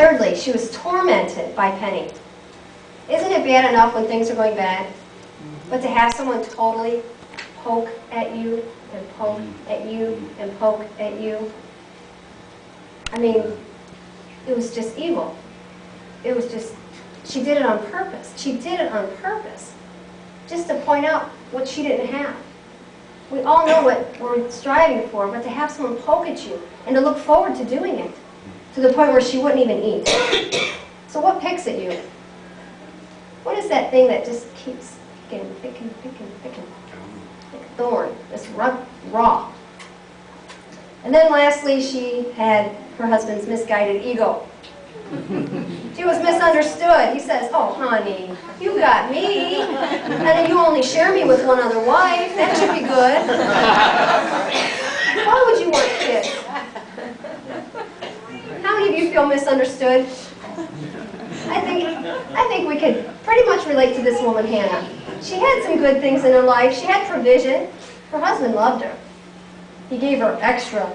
Thirdly, she was tormented by Penny. Isn't it bad enough when things are going bad? But to have someone totally poke at you and poke at you and poke at you. I mean, it was just evil. It was just, she did it on purpose. She did it on purpose. Just to point out what she didn't have. We all know what we're striving for, but to have someone poke at you and to look forward to doing it to the point where she wouldn't even eat. So what picks at you? What is that thing that just keeps picking? Like a thorn, this raw. And then lastly, she had her husband's misguided ego. She was misunderstood. He says, "Oh, honey, you got me. And then you only share me with one other wife. That should be good. Why would you want kids?" How many of you feel misunderstood? I think we could pretty much relate to this woman, Hannah. She had some good things in her life. She had provision. Her husband loved her. He gave her extra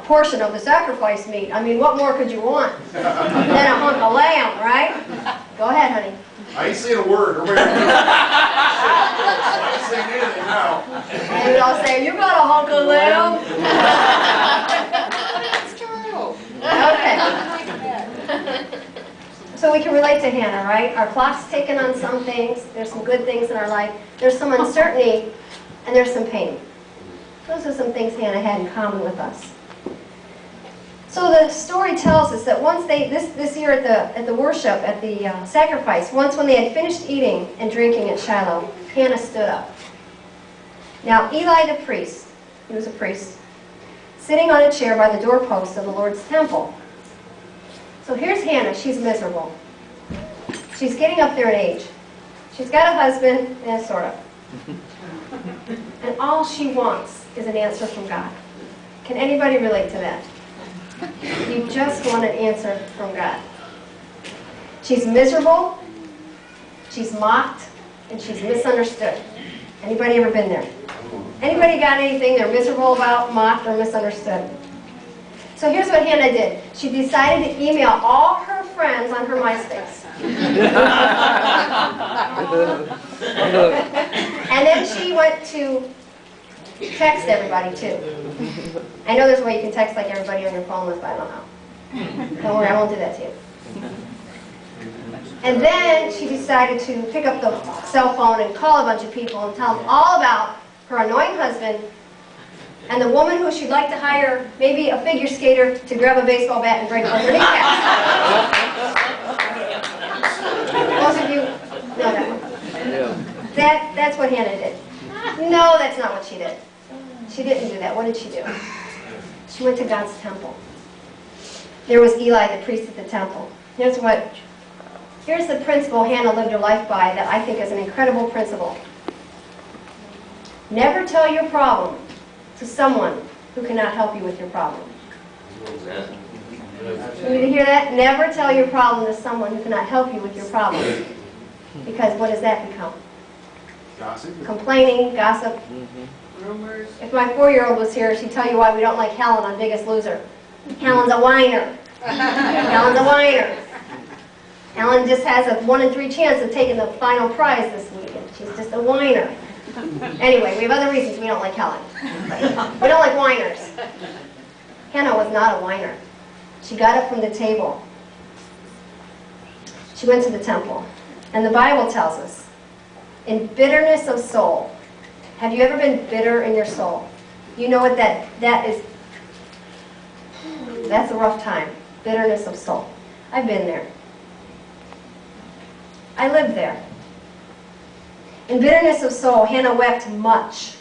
portion of the sacrifice meat. I mean, what more could you want than a hunk of lamb, right? Go ahead, honey. I ain't saying a word. I ain't saying anything now. And we'd all say, "You got a hunk of lamb?" Okay. So we can relate to Hannah, right? Our clock's ticking on some things. There's some good things in our life. There's some uncertainty, and there's some pain. Those are some things Hannah had in common with us. So the story tells us that once this year at the worship, at the sacrifice, once when they had finished eating and drinking at Shiloh, Hannah stood up. Now Eli the priest, he was a priest, sitting on a chair by the doorpost of the Lord's temple. So here's Hannah. She's miserable. She's getting up there in age. She's got a husband, sort of. And all she wants is an answer from God. Can anybody relate to that? You just want an answer from God. She's miserable, she's mocked, and she's misunderstood. Anybody ever been there? Anybody got anything they're miserable about, mocked, or misunderstood? So here's what Hannah did. She decided to email all her friends on her MySpace. And then she went to text everybody too. I know there's a way you can text like everybody on your phone list, but I don't know. Don't worry, I won't do that to you. And then she decided to pick up the cell phone and call a bunch of people and tell them all about her annoying husband and the woman who she'd like to hire, maybe a figure skater, to grab a baseball bat and break both her kneecaps. Most of you know that one. That's what Hannah did. No, that's not what she did. She didn't do that. What did she do? She went to God's temple. There was Eli, the priest at the temple. Here's the principle Hannah lived her life by that I think is an incredible principle. Never tell your problem to someone who cannot help you with your problem. You need to hear that? Never tell your problem to someone who cannot help you with your problem. Because what does that become? Gossip. Complaining, gossip. Rumors. If my 4-year-old was here, she'd tell you why we don't like Helen on Biggest Loser. Helen's a whiner. Helen's a whiner. Helen just has a 1 in 3 chance of taking the final prize this week, and she's just a whiner. Anyway, we have other reasons we don't like Helen. We don't like whiners. Hannah was not a whiner. She got up from the table. She went to the temple. And the Bible tells us, in bitterness of soul. Have you ever been bitter in your soul? You know what that is? That's a rough time. Bitterness of soul. I've been there. I lived there. In bitterness of soul, Hannah wept much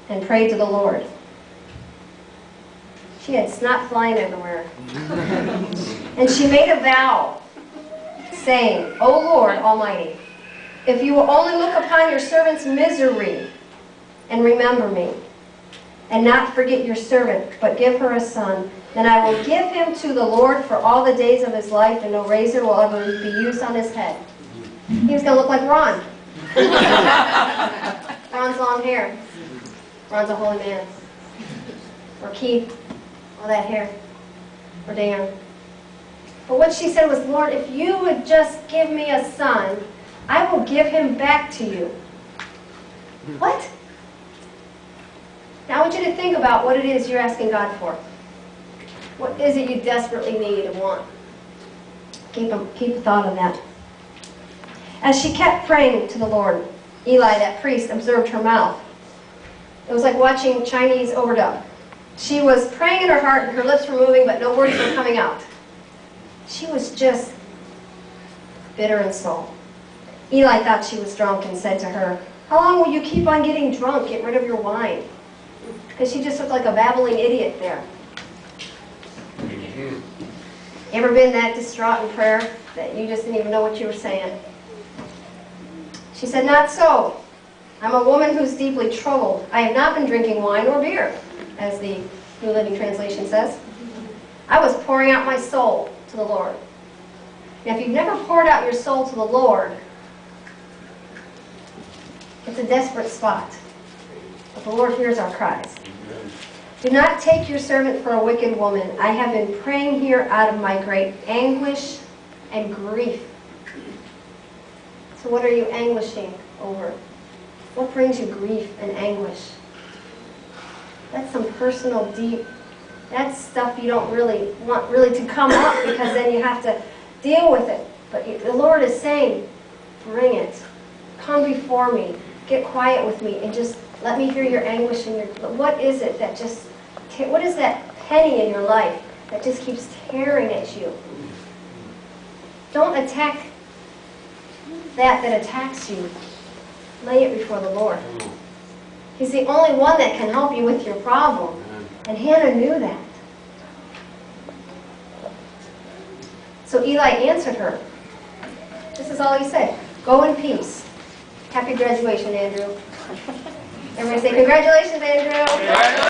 and prayed to the Lord. She had snot flying everywhere. And she made a vow, saying, "O Lord Almighty, if you will only look upon your servant's misery and remember me, and not forget your servant, but give her a son, then I will give him to the Lord for all the days of his life, and no razor will ever be used on his head." He was going to look like Ron. Ron's long hair. Ron's a holy man. Or Keith. All that hair. Or Dan. But what she said was, Lord, if you would just give me a son, I will give him back to you. What? Now I want you to think about what it is you're asking God for. What is it you desperately need and want? Keep a thought on that. As she kept praying to the Lord, Eli, that priest, observed her mouth. It was like watching Chinese overdub. She was praying in her heart and her lips were moving, but no words were coming out. She was just bitter in soul. Eli thought she was drunk and said to her, how long will you keep on getting drunk? Get rid of your wine. Because she just looked like a babbling idiot there. You ever been that distraught in prayer that you just didn't even know what you were saying? She said, not so. I'm a woman who's deeply troubled. I have not been drinking wine or beer, as the New Living Translation says. I was pouring out my soul to the Lord. Now, if you've never poured out your soul to the Lord, it's a desperate spot. But the Lord hears our cries. Do not take your servant for a wicked woman. I have been praying here out of my great anguish and grief. So what are you anguishing over? What brings you grief and anguish? That's some personal, deep, that's stuff you don't really want to come up, because then you have to deal with it. But the Lord is saying, bring it. Come before me. Get quiet with me and just let me hear your anguish and your, what is it that just, what is that penny in your life that just keeps tearing at you? Don't attack that attacks you. Lay it before the Lord. He's the only one that can help you with your problem. And Hannah knew that. So Eli answered her. This is all he said. Go in peace. Happy graduation, Andrew. Everybody say, congratulations, Andrew.